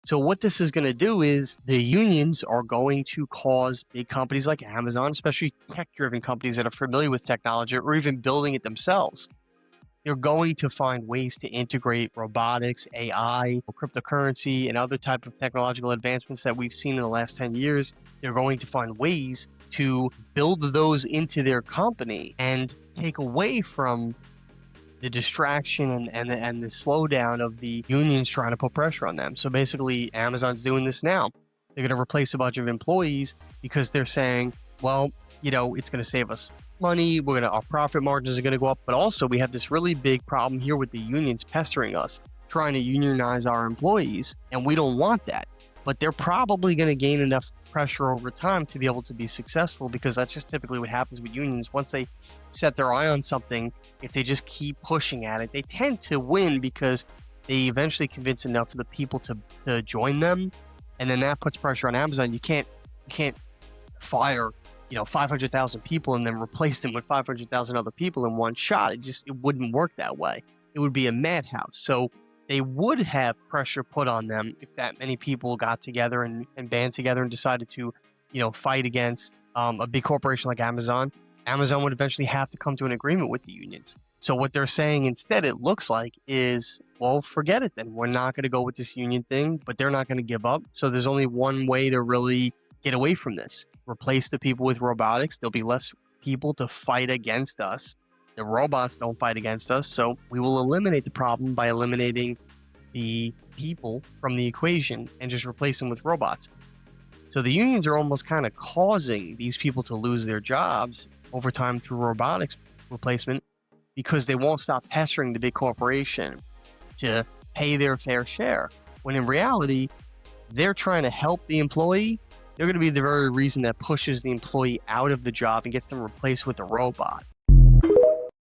So what this is going to do is the unions are going to cause big companies like Amazon, especially tech-driven companies that are familiar with technology or even building it themselves. They're going to find ways to integrate robotics, AI, cryptocurrency, and other type of technological advancements that we've seen in the last 10 years. They're going to find ways to build those into their company and take away from the distraction and the slowdown of the unions trying to put pressure on them. So basically, Amazon's doing this now. They're going to replace a bunch of employees because they're saying, well, it's going to save us money. Our profit margins are going to go up. But also, we have this really big problem here with the unions pestering us, trying to unionize our employees, and we don't want that. But they're probably going to gain enough pressure over time to be able to be successful, because that's just typically what happens with unions. Once they set their eye on something, if they just keep pushing at it, they tend to win because they eventually convince enough of the people to join them, and then that puts pressure on Amazon. You can't fire 500,000 people and then replace them with 500,000 other people in one shot. It wouldn't work that way. It would be a madhouse. So they would have pressure put on them if that many people got together and band together and decided to fight against a big corporation like Amazon. Amazon would eventually have to come to an agreement with the unions. So what they're saying instead, it looks like, is, well, forget it then. We're not going to go with this union thing, but they're not going to give up. So there's only one way to really get away from this. Replace the people with robotics. There'll be less people to fight against us. The robots don't fight against us. So we will eliminate the problem by eliminating the people from the equation and just replace them with robots. So the unions are almost kind of causing these people to lose their jobs over time through robotics replacement, because they won't stop pestering the big corporation to pay their fair share, when in reality, they're trying to help the employee. They're going to be the very reason that pushes the employee out of the job and gets them replaced with a robot.